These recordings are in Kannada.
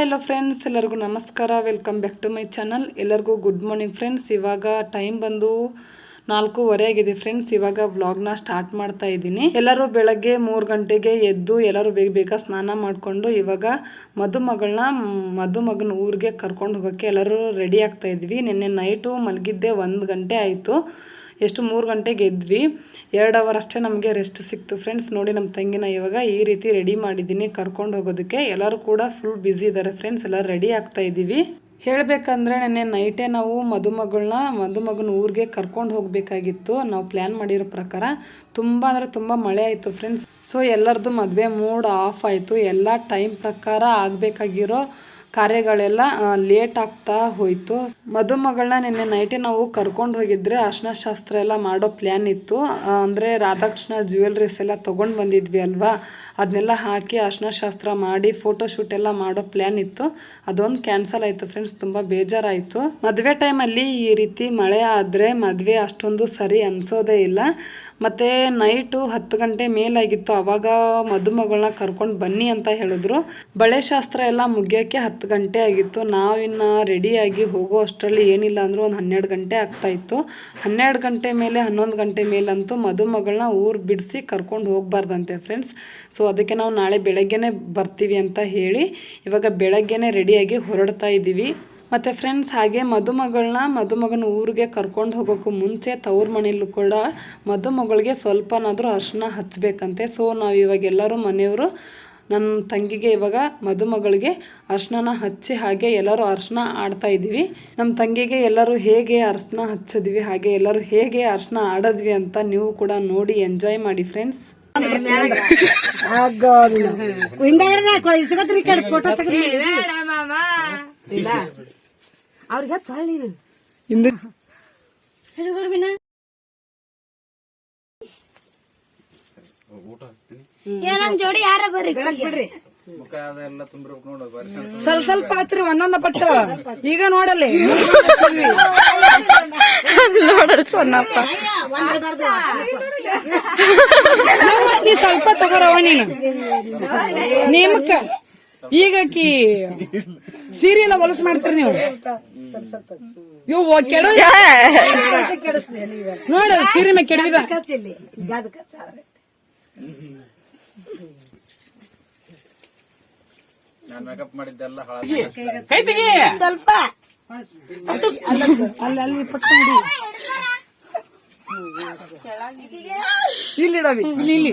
ಹಲೋ ಫ್ರೆಂಡ್ಸ್, ಎಲ್ಲರಿಗೂ ನಮಸ್ಕಾರ. Welcome back to my channel. ಎಲ್ಲರಿಗೂ ಗುಡ್ ಮಾರ್ನಿಂಗ್ ಫ್ರೆಂಡ್ಸ್. ಇವಾಗ ಟೈಮ್ ಬಂದು 4:15 ಆಗಿದೆ ಫ್ರೆಂಡ್ಸ್. ಇವಾಗ ವ್ಲಾಗ್ನ ಸ್ಟಾರ್ಟ್ ಮಾಡ್ತಾ ಇದ್ದೀನಿ. ಎಲ್ಲರೂ ಬೆಳಗ್ಗೆ 3 ಗಂಟೆಗೆ ಎದ್ದು ಎಲ್ಲರೂ ಬೇಗ ಸ್ನಾನ ಮಾಡಿಕೊಂಡು ಇವಾಗ ಮದುಮಗನ ಊರಿಗೆ ಕರ್ಕೊಂಡು ಹೋಗೋಕ್ಕೆ ಎಲ್ಲರೂ ರೆಡಿ ಆಗ್ತಾ ಇದ್ವಿ. ನಿನ್ನೆ ನೈಟು ಮಲಗಿದ್ದೆ 1 ಗಂಟೆ ಆಯಿತು. 3 ಗಂಟೆಗೆ ಎದ್ವಿ. 2 ಅವರ್ ಅಷ್ಟೇ ನಮಗೆ ರೆಸ್ಟ್ ಸಿಕ್ತು ಫ್ರೆಂಡ್ಸ್. ನೋಡಿ, ನಮ್ಮ ತಂಗಿನ ಇವಾಗ ಈ ರೀತಿ ರೆಡಿ ಮಾಡಿದ್ದೀನಿ ಕರ್ಕೊಂಡು ಹೋಗೋದಕ್ಕೆ. ಎಲ್ಲರೂ ಕೂಡ ಫುಲ್ ಬ್ಯುಸಿ ಇದ್ದಾರೆ ಫ್ರೆಂಡ್ಸ್. ಎಲ್ಲರೂ ರೆಡಿ ಆಗ್ತಾ ಇದ್ದೀವಿ. ಹೇಳಬೇಕಂದ್ರೆ ನೆನ್ನೆ ನೈಟೇ ನಾವು ಮದುಮಗನ ಊರಿಗೆ ಕರ್ಕೊಂಡು ಹೋಗಬೇಕಾಗಿತ್ತು. ನಾವು ಪ್ಲ್ಯಾನ್ ಮಾಡಿರೋ ಪ್ರಕಾರ ತುಂಬ ಅಂದರೆ ತುಂಬ ಮಳೆ ಆಯಿತು ಫ್ರೆಂಡ್ಸ್. ಸೊ ಎಲ್ಲರದ್ದು ಮದುವೆ ಮೂಡ್ ಆಫ್ ಆಯಿತು. ಎಲ್ಲ ಟೈಮ್ ಪ್ರಕಾರ ಆಗಬೇಕಾಗಿರೋ ಕಾರ್ಯಗಳೆಲ್ಲ ಲೇಟ್ ಆಗ್ತಾ ಹೋಯಿತು. ಮದುಮಗಳನ್ನ ನಿನ್ನೆ ನೈಟೇ ನಾವು ಕರ್ಕೊಂಡು ಹೋಗಿದ್ರೆ ಅರ್ಶಿನ ಶಾಸ್ತ್ರ ಎಲ್ಲ ಮಾಡೋ ಪ್ಲ್ಯಾನ್ ಇತ್ತು. ಅಂದರೆ ರಾಧಾಕೃಷ್ಣ ಜ್ಯುವೆಲ್ರೀಸ್ ಎಲ್ಲ ತೊಗೊಂಡು ಬಂದಿದ್ವಿ ಅಲ್ವಾ, ಅದನ್ನೆಲ್ಲ ಹಾಕಿ ಅರ್ಶಿನ ಶಾಸ್ತ್ರ ಮಾಡಿ ಫೋಟೋಶೂಟ್ ಎಲ್ಲ ಮಾಡೋ ಪ್ಲ್ಯಾನ್ ಇತ್ತು. ಅದೊಂದು ಕ್ಯಾನ್ಸಲ್ ಆಯಿತು ಫ್ರೆಂಡ್ಸ್. ತುಂಬ ಬೇಜಾರಾಯಿತು. ಮದುವೆ ಟೈಮಲ್ಲಿ ಈ ರೀತಿ ಮಳೆ ಆದರೆ ಮದುವೆ ಅಷ್ಟೊಂದು ಸರಿ ಅನಿಸೋದೇ ಇಲ್ಲ. ಮತ್ತು ನೈಟು 10 ಗಂಟೆ ಮೇಲಾಗಿತ್ತು. ಆವಾಗ ಮದುಮಗಳನ್ನ ಕರ್ಕೊಂಡು ಬನ್ನಿ ಅಂತ ಹೇಳಿದ್ರು. ಬಳೆ ಶಾಸ್ತ್ರ ಎಲ್ಲ ಮುಗಿಯೋಕ್ಕೆ 10 ಗಂಟೆ ಆಗಿತ್ತು. ನಾವಿನ್ನು ರೆಡಿಯಾಗಿ ಹೋಗೋ ಅಷ್ಟರಲ್ಲಿ ಏನಿಲ್ಲ ಅಂದರೂ ಒಂದು 12 ಗಂಟೆ ಆಗ್ತಾಯಿತ್ತು. 12 ಗಂಟೆ ಮೇಲೆ 11 ಗಂಟೆ ಮೇಲಂತೂ ಮದುಮಗಳನ್ನ ಊರು ಬಿಡಿಸಿ ಕರ್ಕೊಂಡು ಹೋಗಬಾರ್ದಂತೆ ಫ್ರೆಂಡ್ಸ್. ಸೊ ಅದಕ್ಕೆ ನಾವು ನಾಳೆ ಬೆಳಗ್ಗೆನೇ ಬರ್ತೀವಿ ಅಂತ ಹೇಳಿ ಇವಾಗ ಬೆಳಗ್ಗೆನೇ ರೆಡಿಯಾಗಿ ಹೊರಡ್ತಾ ಇದ್ದೀವಿ. ಮತ್ತು ಫ್ರೆಂಡ್ಸ್, ಹಾಗೆ ಮದುಮಗನ ಊರಿಗೆ ಕರ್ಕೊಂಡು ಹೋಗೋಕ್ಕೂ ಮುಂಚೆ ತವ್ರ ಮನೆಯಲ್ಲೂ ಕೂಡ ಮದುಮಗಳಿಗೆ ಸ್ವಲ್ಪನಾದರೂ ಅರಿಶಿನ ಹಚ್ಚಬೇಕಂತೆ. ಸೊ ನಾವು ಇವಾಗ ಎಲ್ಲರೂ ಮನೆಯವರು ನನ್ನ ತಂಗಿಗೆ ಇವಾಗ ಮದುಮಗಳಿಗೆ ಅರಿಶಿನ ಹಚ್ಚಿ ಹಾಗೆ ಎಲ್ಲರೂ ಅರಿಶಿನ ಆಡ್ತಾ ಇದ್ದೀವಿ. ನಮ್ಮ ತಂಗಿಗೆ ಎಲ್ಲರೂ ಹೇಗೆ ಅರಿಶಿನ ಹಚ್ಚಿದ್ವಿ ಹಾಗೆ ಎಲ್ಲರೂ ಹೇಗೆ ಅರಿಶಿನ ಆಡಿದ್ವಿ ಅಂತ ನೀವು ಕೂಡ ನೋಡಿ ಎಂಜಾಯ್ ಮಾಡಿ ಫ್ರೆಂಡ್ಸ್. ಅವ್ರಿಗೆ ಚಳ್ಳಿ ಜೋಡಿ ಯಾರ ಬರ್ರಿ ಸ್ವಲ್ಪ ಹಚ್ರಿ ಒಂದೊಂದ ಪಟ್ಟ. ಈಗ ನೋಡಲ್ಲಿ ನೋಡಲ್ ಸಣ್ಣಪ್ಪ ನೀ ಸ್ವಲ್ಪ ತಗೋರವ ನೀನು ನೇಮಕ್ಕ. ಈಗಕಿ ಸೀರೆ ಎಲ್ಲ ಹೊಲಸು ಮಾಡ್ತೀರಿ ನೀವು. ಇವು ಕೆಡ ನೋಡ ಸೀರೆ ಮೇ ಕೆಡವಿದ ಸ್ವಲ್ಪ ಅಲ್ಲಿ ಪಟ್ಟ ಇಲ್ಲಿ ಇಲ್ಲಿ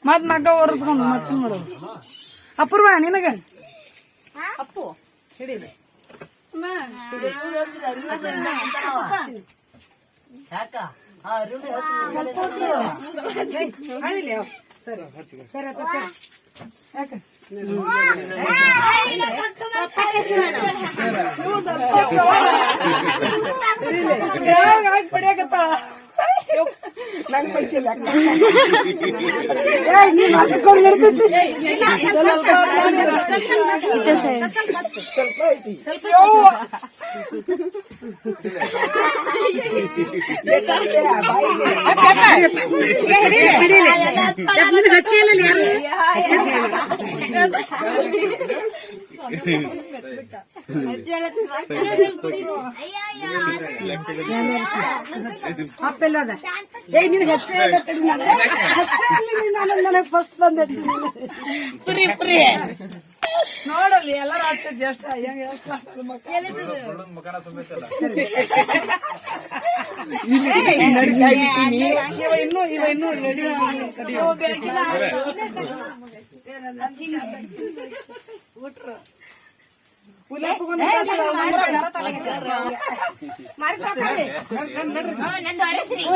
ಮತ್ ಮಗ್ಗ ಒರೆಸ್ಕೊಂಡು ಮತ್ತೆ ಮಾಡೋದು. ಅಪೂರ್ವ ನಿನಗ ಅಪ್ಪು ಹಿಡಿದೆ ಪಡಿಯಾಕತ್ತ ಫಸ್ಟ್ ಬಂದ ನೋಡಲ್ಲಿ ಎಲ್ಲರೂ ಆಗ್ತದೆ ಅಷ್ಟ ಇನ್ನು ರೆಡಿ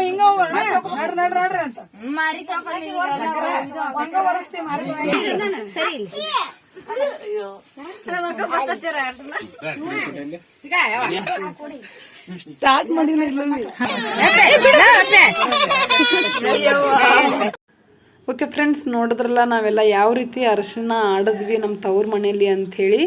ಹಿಂಗ ಹೋಗೋಣ ನಡ್ರಿ ಅಂತ ಹಂಗ ಹೊರಸ್ತೀವಿ ಸ್ಟಾರ್ಟ್ ಮಾಡಿಲ್ಲ ಓಕೆ ಫ್ರೆಂಡ್ಸ್, ನೋಡಿದ್ರಲ್ಲ ನಾವೆಲ್ಲ ಯಾವ ರೀತಿ ಅರಿಶಿನ ಆಡಿದ್ವಿ ನಮ್ಮ ತವ್ರ ಮನೇಲಿ ಅಂಥೇಳಿ.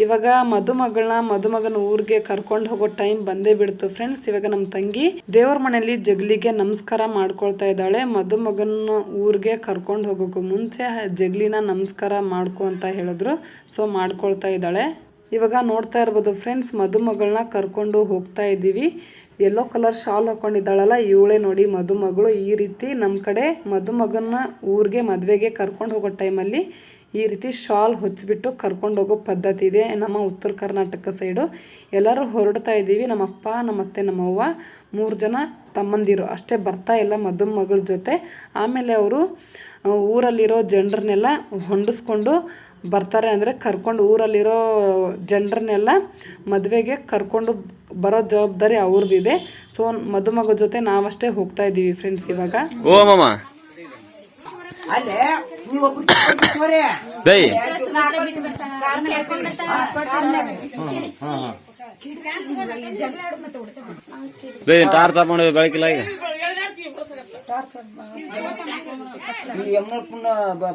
ಇವಾಗ ಮದುಮಗನ ಊರಿಗೆ ಕರ್ಕೊಂಡು ಹೋಗೋ ಟೈಮ್ ಬಂದೇ ಬಿಡ್ತು ಫ್ರೆಂಡ್ಸ್. ಇವಾಗ ನಮ್ಮ ತಂಗಿ ದೇವ್ರ ಮನೇಲಿ ಜಗ್ಲಿಗೆ ನಮಸ್ಕಾರ ಮಾಡ್ಕೊಳ್ತಾ ಇದ್ದಾಳೆ. ಮದುಮಗನ ಊರಿಗೆ ಕರ್ಕೊಂಡು ಹೋಗೋಕ್ಕೂ ಮುಂಚೆ ಜಗ್ಲಿನ ನಮಸ್ಕಾರ ಮಾಡ್ಕೊ ಅಂತ ಹೇಳಿದ್ರು. ಸೊ ಮಾಡ್ಕೊಳ್ತಾ ಇದ್ದಾಳೆ. ಇವಾಗ ನೋಡ್ತಾ ಇರ್ಬೋದು ಫ್ರೆಂಡ್ಸ್, ಮದುಮಗಳನ್ನ ಕರ್ಕೊಂಡು ಹೋಗ್ತಾ ಇದ್ದೀವಿ. ಯೆಲ್ಲೋ ಕಲರ್ ಶಾಲ್ ಹಾಕೊಂಡಿದ್ದಾಳಲ್ಲ ಇವಳೇ ನೋಡಿ ಮದುಮಗಳು. ಈ ರೀತಿ ನಮ್ಮ ಕಡೆ ಮದುಮಗನ ಊರಿಗೆ ಮದುವೆಗೆ ಕರ್ಕೊಂಡು ಹೋಗೋ ಟೈಮಲ್ಲಿ ಈ ರೀತಿ ಶಾಲ್ ಹೊಚ್ಚಿಬಿಟ್ಟು ಕರ್ಕೊಂಡು ಹೋಗೋ ಪದ್ಧತಿ ಇದೆ ನಮ್ಮ ಉತ್ತರ ಕರ್ನಾಟಕ ಸೈಡು. ಎಲ್ಲರೂ ಹೊರಡ್ತಾ ಇದ್ದೀವಿ. ನಮ್ಮಪ್ಪ, ನಮ್ಮತ್ತೆ, ನಮ್ಮವ್ವ 3 ಜನ ತಮ್ಮಂದಿರು ಅಷ್ಟೇ ಬರ್ತಾ ಇಲ್ಲ ಮದುಮಗಳ ಜೊತೆ. ಆಮೇಲೆ ಅವರು ಊರಲ್ಲಿರೋ ಜನರನ್ನೆಲ್ಲ ಹೊಂದಿಸ್ಕೊಂಡು ಬರ್ತಾರೆ. ಅಂದರೆ ಕರ್ಕೊಂಡು ಊರಲ್ಲಿರೋ ಜನರನ್ನೆಲ್ಲ ಮದುವೆಗೆ ಕರ್ಕೊಂಡು ಬರೋ ಜವಾಬ್ದಾರಿ ಅವ್ರದ್ದಿದೆ. ಸೊ ಮದುಮಗ ಜೊತೆ ನಾವಷ್ಟೇ ಹೋಗ್ತಾ ಇದ್ದೀವಿ ಫ್ರೆಂಡ್ಸ್. ಇವಾಗ ಟಾರ್ಚ್ ಆಫ್ ಮಾಡಿ ಬೆಳಕಿಲ್ಲ ಈಗ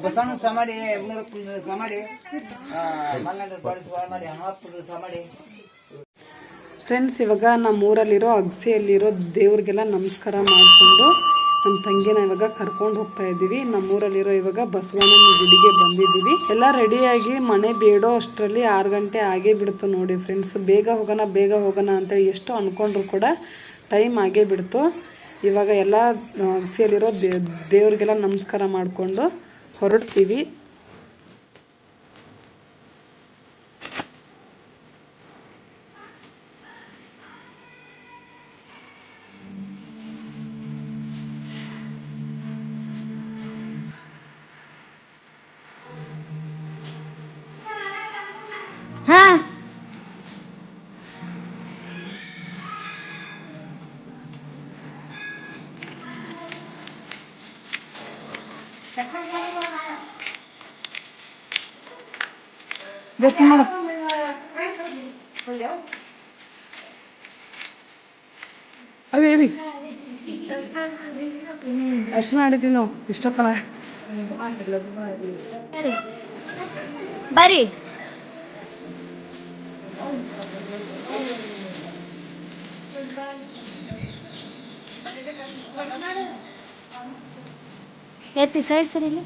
ಬಸವಣ್ಣ ಸಮಾಡಿ ಸಮಾಡಿ ಸಮಾಡಿ. ಫ್ರೆಂಡ್ಸ್, ಇವಾಗ ನಮ್ಮೂರಲ್ಲಿರೋ ಅಗಸೆಯಲ್ಲಿರೋ ದೇವ್ರಿಗೆಲ್ಲ ನಮಸ್ಕಾರ ಮಾಡಿಕೊಂಡು ನಮ್ಮ ತಂಗಿನ ಇವಾಗ ಕರ್ಕೊಂಡು ಹೋಗ್ತಾ ಇದ್ದೀವಿ. ನಮ್ಮೂರಲ್ಲಿರೋ ಇವಾಗ ಬಸವಣ್ಣನ ಗುಡಿಗೆ ಬಂದಿದ್ದೀವಿ. ಎಲ್ಲ ರೆಡಿಯಾಗಿ ಮನೆ ಬೇಡೋ ಅಷ್ಟರಲ್ಲಿ 6 ಗಂಟೆ ಆಗೇ ಬಿಡ್ತು ನೋಡಿ ಫ್ರೆಂಡ್ಸ್. ಬೇಗ ಹೋಗೋಣ ಅಂತೇಳಿ ಎಷ್ಟು ಅಂದ್ಕೊಂಡ್ರು ಕೂಡ ಟೈಮ್ ಆಗೇ ಬಿಡ್ತು. ಇವಾಗ ಎಲ್ಲ ಅಗಸೆಯಲ್ಲಿರೋ ದೇವ್ರಿಗೆಲ್ಲ ನಮಸ್ಕಾರ ಮಾಡಿಕೊಂಡು ಹೊರಡ್ತೀವಿ. ದರ್ಶನ ಮಾಡ ಅವಿ ದರ್ಶನ ಮಾಡಿದ್ದೀವಿ ನಾವು ಇಷ್ಟೊತ್ತನ. ಬರ್ರಿ ಎತ್ತಿ ಸೈಡ್ ಸರಿ ಇಲ್ಲಿ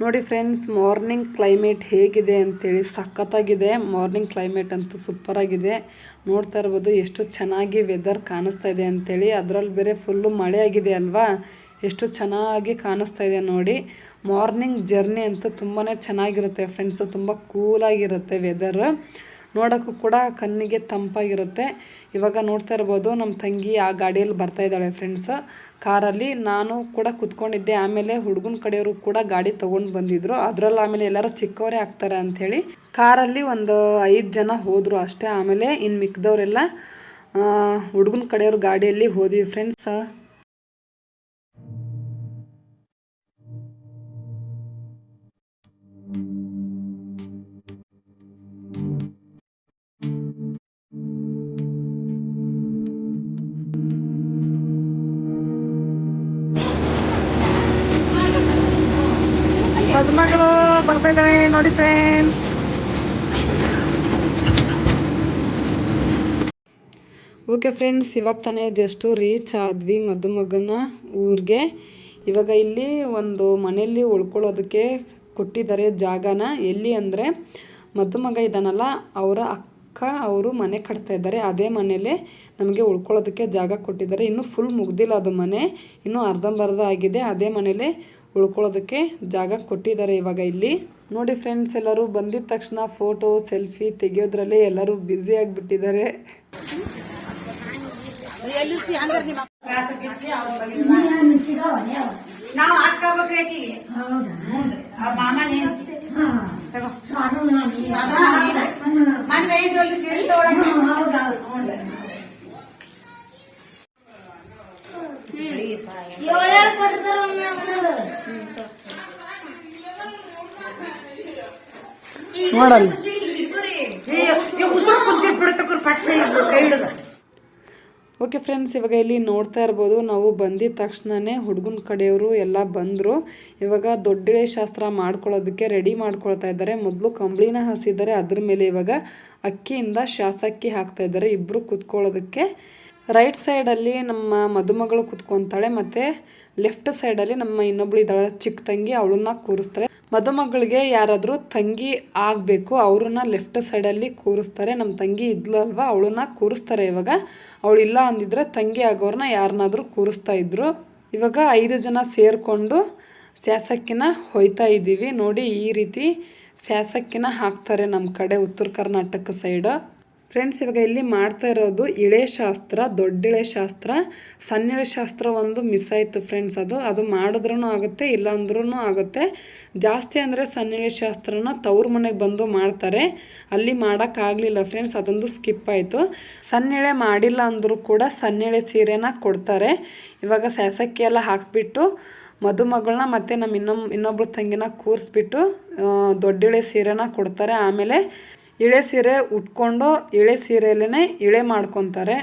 ನೋಡಿ ಫ್ರೆಂಡ್ಸ್, ಮಾರ್ನಿಂಗ್ ಕ್ಲೈಮೇಟ್ ಹೇಗಿದೆ ಅಂತೇಳಿ ಸಖತ್ತಾಗಿದೆ. ಮಾರ್ನಿಂಗ್ ಕ್ಲೈಮೇಟ್ ಅಂತೂ ಸೂಪರಾಗಿದೆ. ನೋಡ್ತಾ ಇರ್ಬೋದು ಎಷ್ಟು ಚೆನ್ನಾಗಿ ವೆದರ್ ಕಾಣಿಸ್ತಾ ಇದೆ ಅಂತೇಳಿ. ಅದರಲ್ಲಿ ಬೇರೆ ಫುಲ್ಲು ಮಳೆ ಆಗಿದೆ ಅಲ್ವಾ, ಎಷ್ಟು ಚೆನ್ನಾಗಿ ಕಾಣಿಸ್ತಾ ಇದೆ ನೋಡಿ. ಮಾರ್ನಿಂಗ್ ಜರ್ನಿ ಅಂತೂ ತುಂಬಾ ಚೆನ್ನಾಗಿರುತ್ತೆ ಫ್ರೆಂಡ್ಸ್. ತುಂಬ ಕೂಲಾಗಿರುತ್ತೆ ವೆದರ್. ನೋಡೋಕ್ಕೂ ಕೂಡ ಕಣ್ಣಿಗೆ ತಂಪಾಗಿರುತ್ತೆ. ಇವಾಗ ನೋಡ್ತಾ ಇರ್ಬೋದು ನಮ್ಮ ತಂಗಿ ಆ ಗಾಡಿಯಲ್ಲಿ ಬರ್ತಾ ಇದ್ದಾಳೆ ಫ್ರೆಂಡ್ಸ್, ಕಾರಲ್ಲಿ. ನಾನು ಕೂಡ ಕುತ್ಕೊಂಡಿದ್ದೆ. ಆಮೇಲೆ ಹುಡುಗನ ಕಡೆಯವರು ಕೂಡ ಗಾಡಿ ತೊಗೊಂಡು ಬಂದಿದ್ರು. ಅದರಲ್ಲಿ ಆಮೇಲೆ ಎಲ್ಲರೂ ಚಿಕ್ಕವರೇ ಆಗ್ತಾರೆ ಅಂಥೇಳಿ ಕಾರಲ್ಲಿ ಒಂದು 5 ಜನ ಹೋದರು ಅಷ್ಟೇ. ಆಮೇಲೆ ಇನ್ನು ಮಿಕ್ಕಿದವರೆಲ್ಲ ಹುಡುಗನ ಕಡೆಯವ್ರ ಗಾಡಿಯಲ್ಲಿ ಹೋದ್ವಿ ಫ್ರೆಂಡ್ಸ್. ಮದುಮಗಳು ಬರ್ತಾ ಇದ್ದಾಳೆ ನೋಡಿ ಫ್ರೆಂಡ್ಸ್. ಓಕೆ ಫ್ರೆಂಡ್ಸ್, ಇವಾಗ ತಾನೇ ಜಸ್ಟು ರೀಚ್ ಆದ್ವಿ ಮದುಮಗನ ಊರಿಗೆ. ಇವಾಗ ಇಲ್ಲಿ ಒಂದು ಮನೆಯಲ್ಲಿ ಉಳ್ಕೊಳ್ಳೋದಕ್ಕೆ ಕೊಟ್ಟಿದ್ದಾರೆ ಜಾಗನ. ಎಲ್ಲಿ ಅಂದರೆ ಮದುಮಗ ಇದ್ದಾನಲ್ಲ ಅವರ ಅಕ್ಕ ಅವರು ಮನೆ ಕಟ್ತಾ ಇದ್ದಾರೆ. ಅದೇ ಮನೇಲೆ ನಮಗೆ ಉಳ್ಕೊಳ್ಳೋದಕ್ಕೆ ಜಾಗ ಕೊಟ್ಟಿದ್ದಾರೆ. ಇನ್ನೂ ಫುಲ್ ಮುಗ್ದಿಲ್ಲ ಅದು ಮನೆ, ಇನ್ನೂ ಅರ್ಧಂಬರ್ಧ ಆಗಿದೆ. ಅದೇ ಮನೇಲೆ ಉಳ್ಕೊಳ್ಳೋದಕ್ಕೆ ಜಾಗ ಕೊಟ್ಟಿದ್ದಾರೆ ಇವಾಗ ಇಲ್ಲಿ. ನೋಡಿ ಫ್ರೆಂಡ್ಸ್, ಎಲ್ಲರೂ ಬಂದಿದ ತಕ್ಷಣ ಫೋಟೋ ಸೆಲ್ಫಿ ತೆಗಿಯೋದ್ರಲ್ಲೇ ಎಲ್ಲರೂ ಬ್ಯುಸಿ ಆಗಿಬಿಟ್ಟಿದ್ದಾರೆ. ನಾವು ಹಾಕಬೇಕು ಮಾಮನೇ ಮನೆ ಸೀರೆ ನೋಡಲ್ಲ ಓಕೆ ಫ್ರೆಂಡ್ಸ್, ಇವಾಗ ಇಲ್ಲಿ ನೋಡ್ತಾ ಇರ್ಬೋದು ನಾವು ಬಂದಿದ ತಕ್ಷಣವೇ ಹುಡುಗನ ಕಡೆಯವರು ಎಲ್ಲ ಬಂದರು. ಇವಾಗ ದೊಡ್ಡಳೆ ಶಾಸ್ತ್ರ ಮಾಡ್ಕೊಳ್ಳೋದಕ್ಕೆ ರೆಡಿ ಮಾಡ್ಕೊಳ್ತಾ ಇದ್ದಾರೆ. ಮೊದಲು ಕಂಬಳಿನ ಹಾಸಿದ್ದಾರೆ, ಅದ್ರ ಮೇಲೆ ಇವಾಗ ಅಕ್ಕಿಯಿಂದ ಶಾಸಕ್ಕಿ ಹಾಕ್ತಾ ಇದ್ದಾರೆ ಇಬ್ಬರು ಕುತ್ಕೊಳ್ಳೋದಕ್ಕೆ. ರೈಟ್ ಸೈಡಲ್ಲಿ ನಮ್ಮ ಮದುಮಗಳು ಕುತ್ಕೊತಾಳೆ, ಮತ್ತು ಲೆಫ್ಟ್ ಸೈಡಲ್ಲಿ ನಮ್ಮ ಇನ್ನೊಬ್ಳು ಇದ್ದಾಳೆ ಚಿಕ್ಕ ತಂಗಿ, ಅವಳನ್ನ ಕೂರಿಸ್ತಾರೆ. ಮದುಮಗಳಿಗೆ ಯಾರಾದರೂ ತಂಗಿ ಆಗಬೇಕು, ಅವ್ರನ್ನ ಲೆಫ್ಟ್ ಸೈಡಲ್ಲಿ ಕೂರಿಸ್ತಾರೆ. ನಮ್ಮ ತಂಗಿ ಇದ್ಲಲ್ವಾ, ಅವಳನ್ನ ಕೂರಿಸ್ತಾರೆ. ಇವಾಗ ಅವಳು ಇಲ್ಲ ಅಂದಿದ್ರೆ ತಂಗಿ ಆಗೋರನ್ನ ಯಾರನ್ನಾದ್ರೂ ಕೂರಿಸ್ತಾ ಇದ್ರು. ಇವಾಗ 5 ಜನ ಸೇರಿಕೊಂಡು ಶಾಸಕ್ಕಿನ ಹೊಯ್ತಾ ಇದ್ದೀವಿ. ನೋಡಿ ಈ ರೀತಿ ಶಾಸಕ್ಕಿನ ಹಾಕ್ತಾರೆ ನಮ್ಮ ಕಡೆ ಉತ್ತರ ಕರ್ನಾಟಕ ಸೈಡ್. ಫ್ರೆಂಡ್ಸ್, ಇವಾಗ ಇಲ್ಲಿ ಮಾಡ್ತಾ ಇರೋದು ಇಳೆ ಶಾಸ್ತ್ರ, ದೊಡ್ಡಿಳೆ ಶಾಸ್ತ್ರ. ಸಣ್ಣಿಳೆ ಶಾಸ್ತ್ರ ಒಂದು ಮಿಸ್ ಆಯಿತು ಫ್ರೆಂಡ್ಸ್. ಅದು ಮಾಡಿದ್ರೂ ಆಗುತ್ತೆ, ಇಲ್ಲ ಅಂದ್ರೂ ಆಗುತ್ತೆ. ಜಾಸ್ತಿ ಅಂದರೆ ಸಣ್ಣಿಳೆ ಶಾಸ್ತ್ರನ ತವ್ರ ಮನೆಗೆ ಬಂದು ಮಾಡ್ತಾರೆ, ಅಲ್ಲಿ ಮಾಡೋಕ್ಕಾಗಲಿಲ್ಲ ಫ್ರೆಂಡ್ಸ್, ಅದೊಂದು ಸ್ಕಿಪ್ ಆಯಿತು. ಸಣ್ಣಿಳೆ ಮಾಡಿಲ್ಲ ಅಂದರೂ ಕೂಡ ಸಣ್ಣಿಳೆ ಸೀರೆನ ಕೊಡ್ತಾರೆ. ಇವಾಗ ಶಾಸಕ್ಕಿ ಎಲ್ಲ ಹಾಕಿಬಿಟ್ಟು ಮದುಮಗಳನ್ನ ಮತ್ತು ನಮ್ಮ ಇನ್ನೊಬ್ಳು ತಂಗಿನ ಕೂರಿಸ್ಬಿಟ್ಟು ದೊಡ್ಡಿಳೆ ಸೀರೆನ ಕೊಡ್ತಾರೆ. ಆಮೇಲೆ ಇಳೆ ಸೀರೆ ಉಟ್ಕೊಂಡು ಇಳೆ ಸೀರೆಯಲ್ಲೇ ಇಳೆ ಮಾಡ್ಕೊತಾರೆ.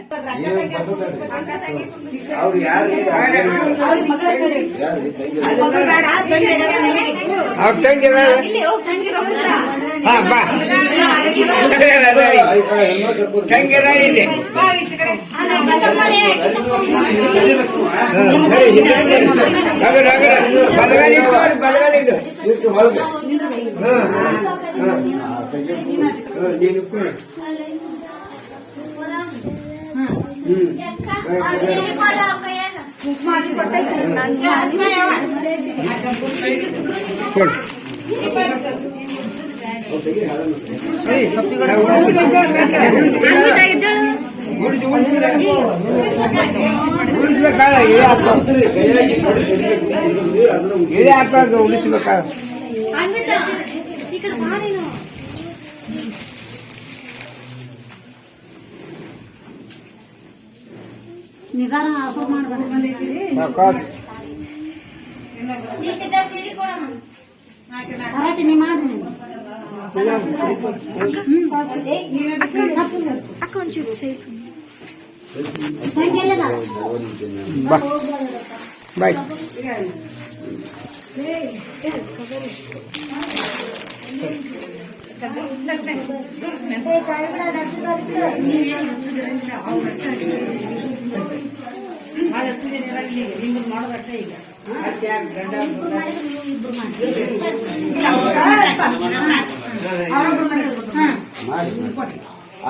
ನಿಧಾನ ಆಫರ್ ಮಾಡ್ಬೇಕು. ನೀ ಮಾಡಿ ಒಂಚೂರು ಸೇಫ್ ಬಾಯ್.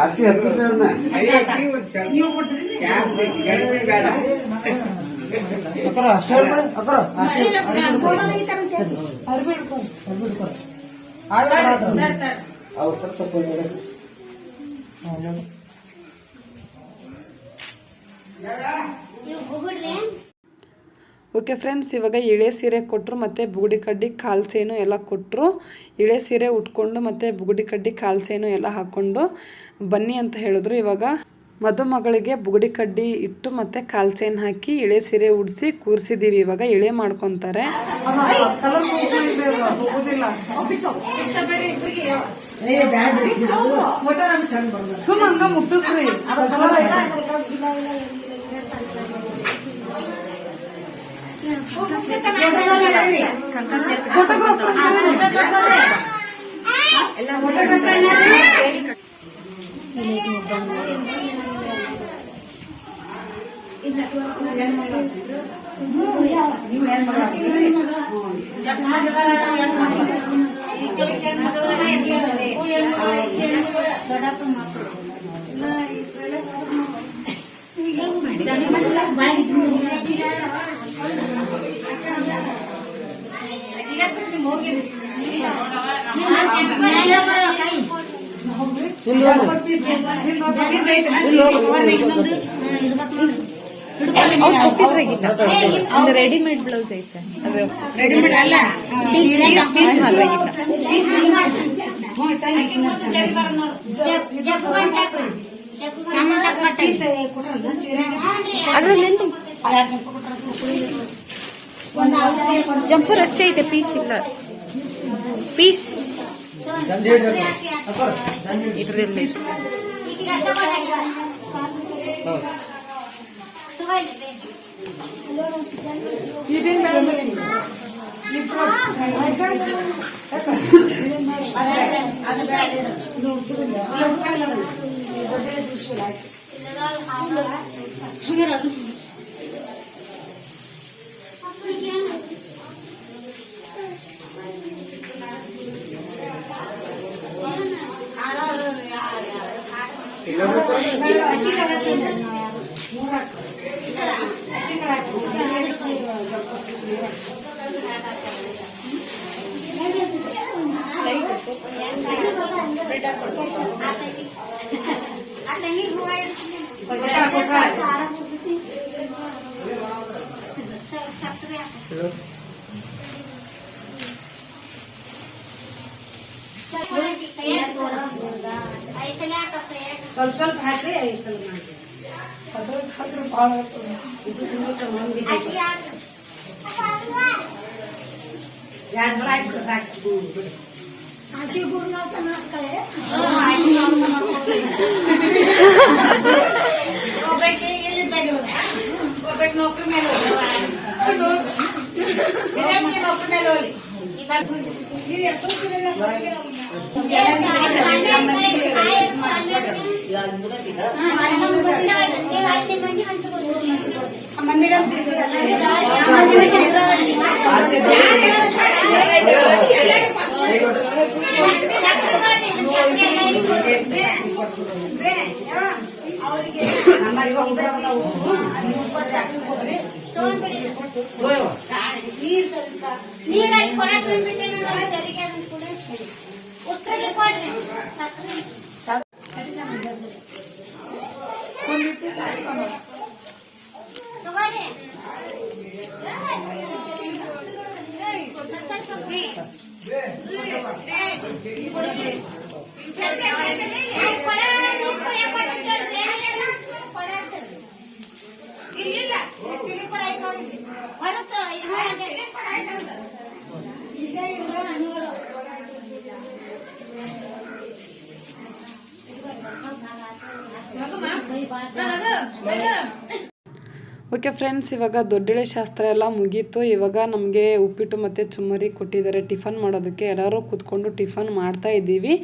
ಆರ್ತಿ ಓಕೆ ಫ್ರೆಂಡ್ಸ್, ಇವಾಗ ಇಳೆ ಸೀರೆ ಕೊಟ್ಟರು ಮತ್ತು ಬುಗುಡಿ ಕಡ್ಡಿ ಕಾಲು ಚೈನು ಎಲ್ಲ ಕೊಟ್ಟರು. ಇಳೆ ಸೀರೆ ಉಟ್ಕೊಂಡು ಮತ್ತು ಬುಗುಡಿ ಕಡ್ಡಿ ಕಾಲು ಚೈನು ಎಲ್ಲ ಹಾಕ್ಕೊಂಡು ಬನ್ನಿ ಅಂತ ಹೇಳಿದ್ರು. ಇವಾಗ ಮದುಮಗಳಿಗೆ ಬುಗುಡಿ ಕಡ್ಡಿ ಇಟ್ಟು ಮತ್ತು ಕಾಲು ಚೈನ್ ಹಾಕಿ ಇಳೆ ಸೀರೆ ಉಡಿಸಿ ಕೂರಿಸಿದ್ದೀವಿ. ಇವಾಗ ಇಳೆ ಮಾಡ್ಕೊತಾರೆ. ರೆಡಿಮೇಡ್ ಬ್ಲೌಸ್ ಐತೆ, ಅದು ರೆಡಿಮೇಡ್ ಅಲ್ಲ, ಪೀಸ್ ಅದ್ರಲ್ಲಿ ಜಂಪರ್ ಅಷ್ಟೇ ಐತೆ, ಪೀಸ್ ಇಲ್ಲ. ಪೀಸ್ ಇದರಲ್ಲಿ ಸ್ವಲ್ಪ ಸ್ವಲ್ಪ ಹಾಕ್ರಿ, ಸ್ವಲ್ಪ ಮಾಡಿ ಸಾಕು. ನೌಕರಿ ಮೇಲೆ ಓಕೆ ಫ್ರೆಂಡ್ಸ್, ಇವಾಗ ದೊಡ್ಡಳೆ ಶಾಸ್ತ್ರ ಎಲ್ಲ ಮುಗೀತು. ಇವಾಗ ನಮಗೆ ಉಪ್ಪಿಟ್ಟು ಮತ್ತು ಚುಮ್ಮರಿ ಕೊಟ್ಟಿದ್ದಾರೆ ಟಿಫನ್ ಮಾಡೋದಕ್ಕೆ. ಎಲ್ಲರೂ ಕೂತ್ಕೊಂಡು ಟಿಫನ್ ಮಾಡ್ತಾ ಇದ್ದೀವಿ.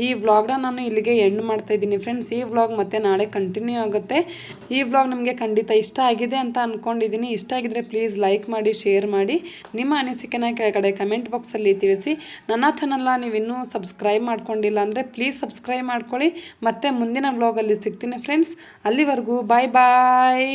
ಈ ವ್ಲಾಗ್ನ ನಾನು ಇಲ್ಲಿಗೆ ಎಂಡ್ ಮಾಡ್ತಾ ಇದ್ದೀನಿ ಫ್ರೆಂಡ್ಸ್. ಈ ವ್ಲಾಗ್ ಮತ್ತೆ ನಾಳೆ ಕಂಟಿನ್ಯೂ ಆಗುತ್ತೆ. ಈ ವ್ಲಾಗ್ ನಿಮಗೆ ಖಂಡಿತ ಇಷ್ಟ ಆಗಿದೆ ಅಂತ ಅಂದ್ಕೊಂಡಿದ್ದೀನಿ. ಇಷ್ಟ ಆಗಿದ್ರೆ ಪ್ಲೀಸ್ ಲೈಕ್ ಮಾಡಿ, ಶೇರ್ ಮಾಡಿ, ನಿಮ್ಮ ಅನಿಸಿಕೆನ ಕೆಳಗಡೆ ಕಮೆಂಟ್ ಬಾಕ್ಸಲ್ಲಿ ತಿಳಿಸಿ. ನನ್ನ ಚಾನಲ್ನ ನೀವು ಇನ್ನೂ ಸಬ್ಸ್ಕ್ರೈಬ್ ಮಾಡ್ಕೊಂಡಿಲ್ಲ ಅಂದರೆ ಪ್ಲೀಸ್ ಸಬ್ಸ್ಕ್ರೈಬ್ ಮಾಡ್ಕೊಳ್ಳಿ. ಮತ್ತೆ ಮುಂದಿನ ವ್ಲಾಗಲ್ಲಿ ಸಿಗ್ತೀನಿ ಫ್ರೆಂಡ್ಸ್. ಅಲ್ಲಿವರೆಗೂ ಬಾಯ್ ಬಾಯ್.